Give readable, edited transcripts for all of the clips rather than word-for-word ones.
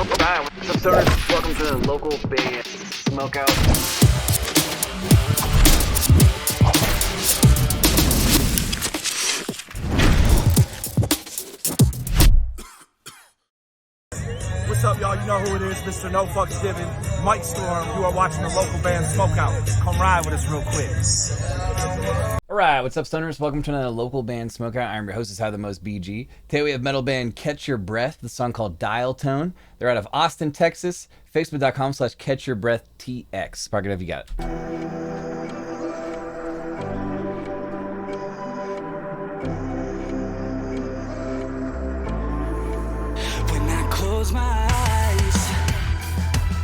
Hi, what's up, stoners? Welcome to the local band Smokeout. What's up, y'all? You know who it is, Mr. No Fucks Given, Mike Storm. You are watching the local band Smokeout. Come ride with us real quick. Alright, what's up, stoners? Welcome to another local band Smokeout. I'm your host, is How the Most BG. Today we have metal band Catch Your Breath, the song called Dial Tone. They're out of Austin, Texas. Facebook.com/CatchYourBreathTX. Park it if you got it. When I close my eyes,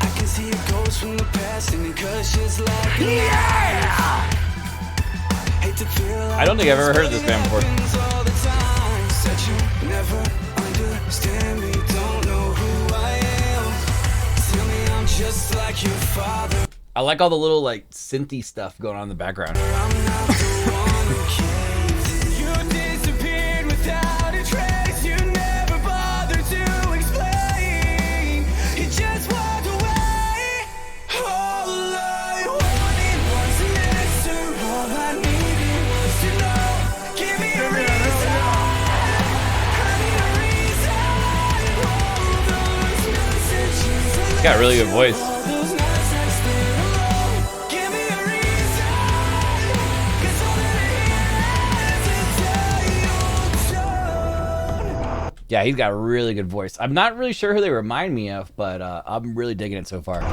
I can see a ghost from the past and it crushes like a knife. Hate to feel like I don't think I've ever heard of this band before. all the time. Said you never understand me, don't know who I am. Tell me I'm just like your father. I like all the little like synthy stuff going on in the background. I'm not the one who caved in. You disappeared without a trace. You never bothered to explain. You just walked away. All I wanted was an answer. All I needed was to know. Give me a reason. I need a reason. All those messages. He's got a really good voice. All those nights I stayed alone. Give me a reason. 'Cause all that I is a dial tone. Yeah, he's got a really good voice. I'm not really sure who they remind me of, but I'm really digging it so far. When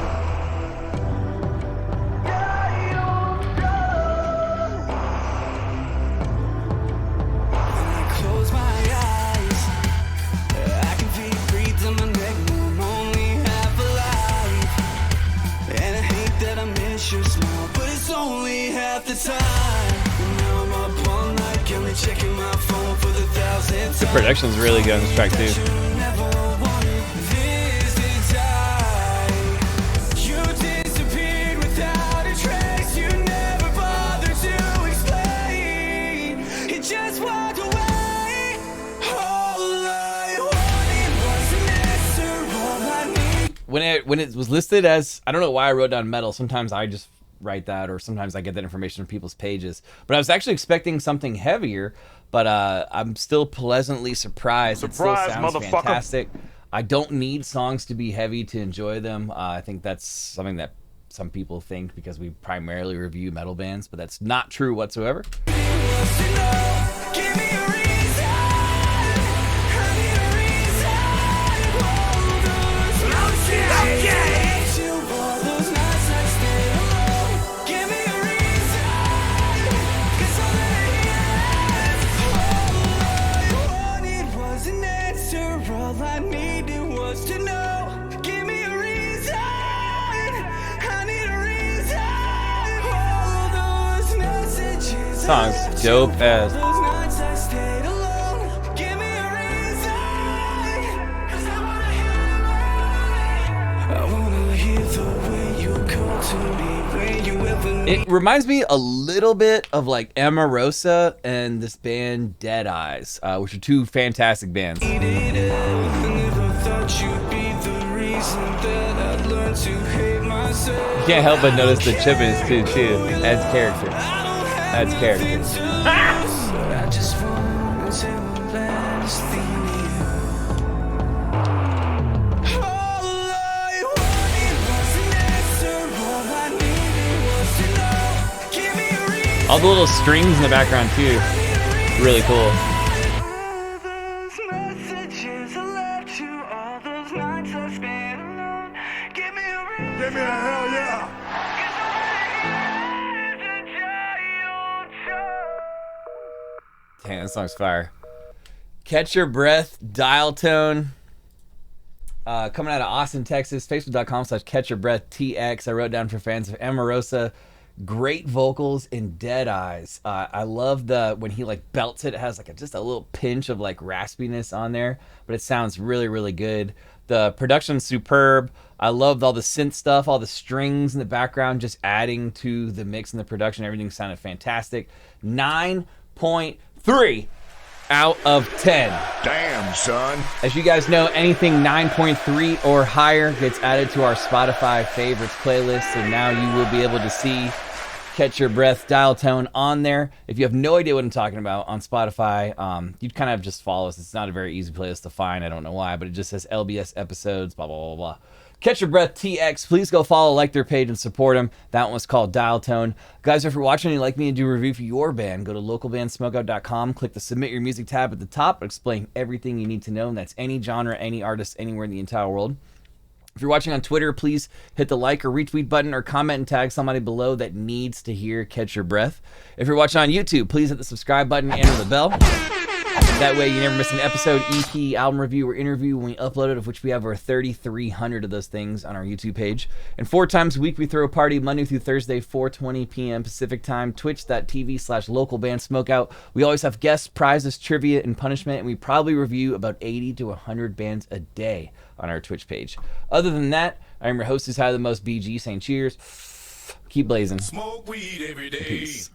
I close my eyes, I can feel you breathe on my neck. Now I'm only half alive, and I hate that I miss your smile, but it's only half the time. And now I'm up all night, counting, checking my phone for the 1,000th The time. production's really good on this track too. You never wanted this to die. You disappeared without a trace. You never bothered to explain. You just walked away. All I wanted was an answer. All I need. When it was listed as, I don't know why I wrote down metal. Sometimes I just write that, or sometimes I get that information from people's pages. But I was actually expecting something heavier, but I'm still pleasantly surprised. It still Surprise, sounds motherfucker. fantastic. I don't need songs to be heavy to enjoy them. I think that's something that some people think because we primarily review metal bands, but that's not true whatsoever. Give me a reason. I need a reason. All those nights all those nights I stayed alone. Give me a reason. 'Cause all that I wanted was an answer. All I needed was to know. Give me a reason. I need a reason. All those messages. Song's dope as. Those nights I stayed alone. Give me a reason. 'Cause I wanna hear the way you call to me. When you ever need It reminds me a little bit of like Emarosa and this band Dead Eyes, which are two fantastic bands. it. I never thought you'd be the reason that I learned to hate myself. You can't help but notice the chip in his too. Adds character. Adds character. I just want to tell the last thing you. All I wanted was an answer. All I needed was to know. Give me a reason. All the little strings in the background too. Really cool. All those messages I left you, all those nights I spent alone. Give me a reason. Give me a hell yeah. Damn, that song's fire. Catch Your Breath, Dial Tone. Coming out of Austin, Texas. Facebook.com/CatchYourBreathTX. I wrote down for fans of Emarosa. Great vocals in Dead Eyes. I love when he like belts it. It has like just a little pinch of like raspiness on there, but it sounds really, really good. The production's superb. I loved all the synth stuff, all the strings in the background, just adding to the mix and the production. Everything sounded fantastic. 9.3 out of 10. Damn, son. As you guys know, anything 9.3 or higher gets added to our Spotify favorites playlist, so now you will be able to see Catch Your Breath dial tone on there. If you have no idea what I'm talking about on Spotify, you'd kind of just follow us. It's not a very easy playlist to find. I don't know why, but it just says LBS episodes, blah, blah, blah, blah. Catch Your Breath TX. Please go follow, like their page, and support them. That one was called Dial Tone. Guys, if you're watching and you'd like me to do a review for your band, go to localbandsmokeout.com, click the Submit Your Music tab at the top. It'll explain everything you need to know, and that's any genre, any artist, anywhere in the entire world. If you're watching on Twitter, please hit the like or retweet button or comment and tag somebody below that needs to hear Catch Your Breath. If you're watching on YouTube, please hit the subscribe button and the bell. That way you never miss an episode, EP, album review, or interview when we upload it, of which we have over 3,300 of those things on our YouTube page. And 4 times a week we throw a party Monday through Thursday, 4:20 p.m. Pacific time, twitch.tv/localbandsmokeout. We always have guests, prizes, trivia, and punishment, and we probably review about 80 to 100 bands a day on our Twitch page. Other than that, I'm your host who's high the most, BG, saying cheers. Keep blazing. Smoke weed every day. Peace.